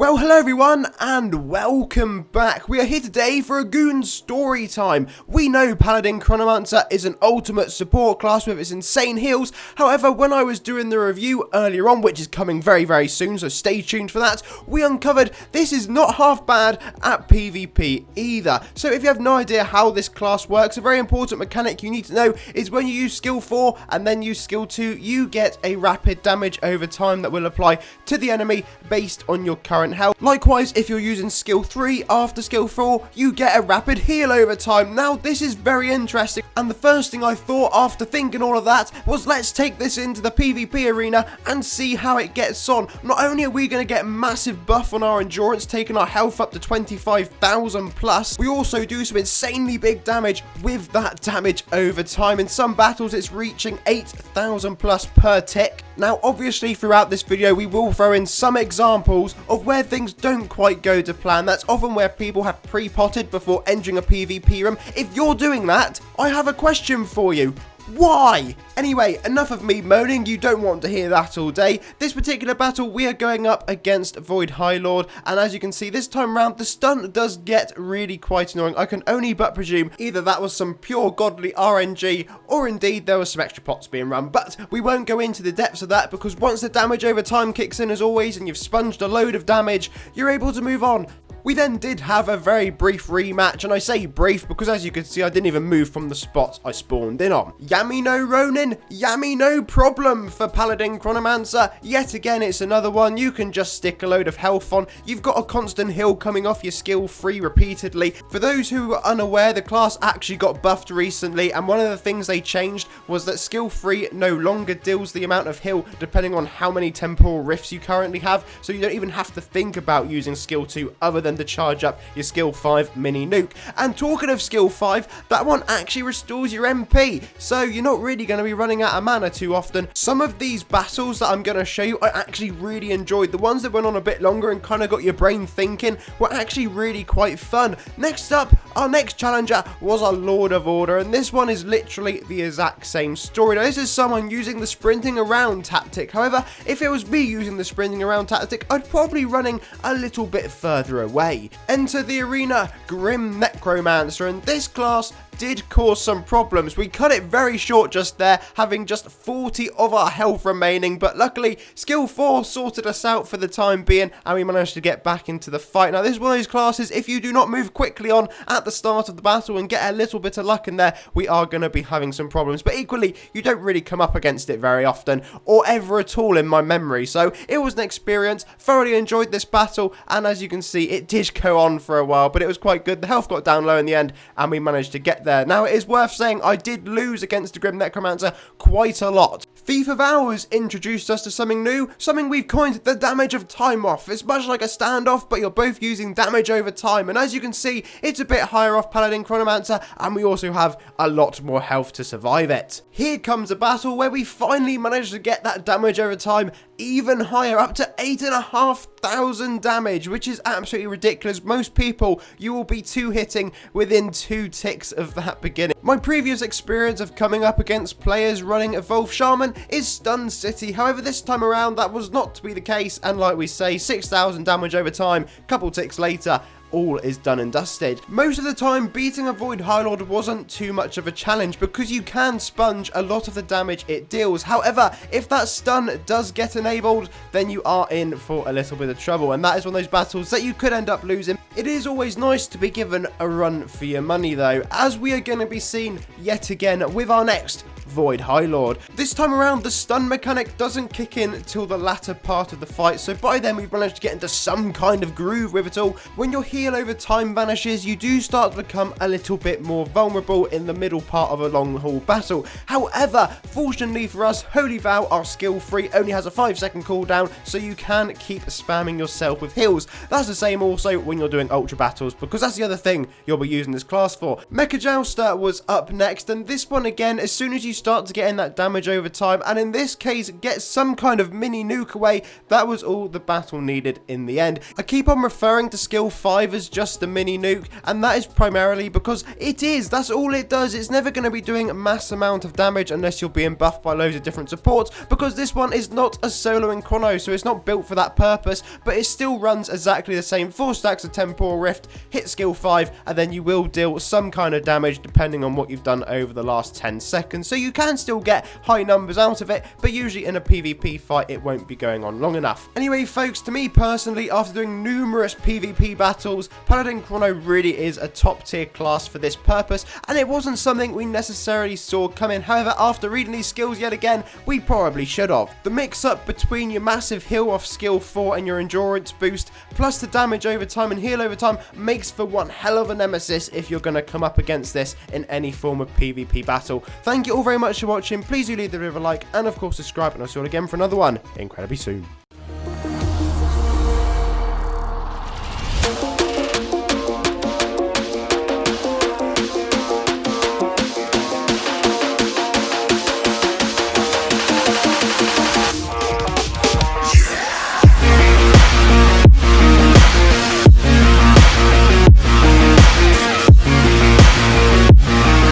Well, hello everyone, and welcome back. We are here today for a Goon story time. We know Paladin Chronomancer is an ultimate support class with its insane heals. However, when I was doing the review earlier on, which is coming very soon, so stay tuned for that, we uncovered this is not half bad at PvP either. So if you have no idea how this class works, a very important mechanic you need to know is when you use skill 4 and then use skill 2, you get a rapid damage over time that will apply to the enemy based on your current health. Likewise, if you're using skill 3 after skill 4, you get a rapid heal over time. Now, this is very interesting, and the first thing I thought after thinking all of that was let's take this into the PvP arena and see how it gets on. Not only are we going to get massive buff on our endurance, taking our health up to 25,000 plus, we also do some insanely big damage with that damage over time. In some battles, it's reaching 8,000 plus per tick. Now, obviously, throughout this video, we will throw in some examples of where things don't quite go to plan. That's often where people have pre-potted before entering a PvP room. If you're doing that, I have a question for you. Why? Anyway, enough of me moaning, you don't want to hear that all day. This particular battle, we are going up against Void High Lord, and as you can see, this time round, the stun does get really quite annoying. I can only but presume either that was some pure godly RNG, or indeed there was some extra pots being run, but we won't go into the depths of that, because once the damage over time kicks in as always, and you've sponged a load of damage, you're able to move on. We then did have a very brief rematch, and I say brief because as you can see I didn't even move from the spot I spawned in on. Yami no Ronin, Yami no problem for Paladin Chronomancer. Yet again it's another one you can just stick a load of health on. You've got a constant heal coming off your skill 3 repeatedly. For those who are unaware, the class actually got buffed recently, and one of the things they changed was that skill 3 no longer deals the amount of heal depending on how many temporal rifts you currently have, so you don't even have to think about using skill 2 other than to charge up your skill 5 mini nuke. And talking of skill 5, that one actually restores your MP, so you're not really going to be running out of mana too often. Some of these battles that I'm going to show you I actually really enjoyed. The ones that went on a bit longer and kind of got your brain thinking were actually really quite fun. Next up, our next challenger was our Lord of Order, and this one is literally the exact same story. Now, this is someone using the sprinting around tactic. However, if it was me using the sprinting around tactic, I'd probably running a little bit further away. Enter the arena, Grim Necromancer, and this class did cause some problems. We cut it very short just there, having just 40 of our health remaining, but luckily skill 4 sorted us out for the time being, and we managed to get back into the fight. Now, this is one of those classes, if you do not move quickly on at the start of the battle and get a little bit of luck in there, we are going to be having some problems, but equally, you don't really come up against it very often, or ever at all in my memory, so it was an experience. Thoroughly enjoyed this battle, and as you can see, it did go on for a while, but it was quite good. The health got down low in the end, and we managed to get there. Now, it is worth saying I did lose against the Grim Necromancer quite a lot. Thief of Hours introduced us to something new, something we've coined the damage of time off. It's much like a standoff, but you're both using damage over time, and as you can see, it's a bit higher off Paladin Chronomancer, and we also have a lot more health to survive it. Here comes a battle where we finally managed to get that damage over time even higher, up to 8,500 damage, which is absolutely ridiculous. Most people, you will be 2-hitting within 2 ticks of that beginning. My previous experience of coming up against players running Evolve Shaman is Stun City. However, this time around that was not to be the case, and like we say, 6,000 damage over time, couple ticks later, all is done and dusted. Most of the time, beating a Void High Lord wasn't too much of a challenge because you can sponge a lot of the damage it deals. However, if that stun does get enabled, then you are in for a little bit of trouble, and that is one of those battles that you could end up losing. It is always nice to be given a run for your money though, as we are going to be seen yet again with our next Void High Lord. This time around, the stun mechanic doesn't kick in till the latter part of the fight, so by then we've managed to get into some kind of groove with it all. When your heal over time vanishes, you do start to become a little bit more vulnerable in the middle part of a long haul battle. However, fortunately for us, Holy Vow, our skill 3, only has a 5-second cooldown, so you can keep spamming yourself with heals. That's the same also when you're doing ultra battles, because that's the other thing you'll be using this class for. Mecha Jouster was up next, and this one again, as soon as you start to get in that damage over time, and in this case, get some kind of mini nuke away. That was all the battle needed in the end. I keep on referring to skill 5 as just the mini nuke, and that is primarily because that's all it does. It's never going to be doing a mass amount of damage unless you're being buffed by loads of different supports, because this one is not a soloing chrono, so it's not built for that purpose, but it still runs exactly the same. 4 stacks of Temporal Rift, hit skill 5, and then you will deal some kind of damage depending on what you've done over the last 10 seconds. So you can still get high numbers out of it, but usually in a PvP fight it won't be going on long enough. Anyway folks, to me personally, after doing numerous PvP battles, Paladin Chrono really is a top tier class for this purpose, and it wasn't something we necessarily saw coming. However, after reading these skills yet again, we probably should have. The mix up between your massive heal off skill 4 and your endurance boost, plus the damage over time and heal over time, makes for one hell of a nemesis if you're going to come up against this in any form of PvP battle. Thank you all very much for watching. Please do leave the video a like, and of course subscribe, and I'll see you all again for another one incredibly soon.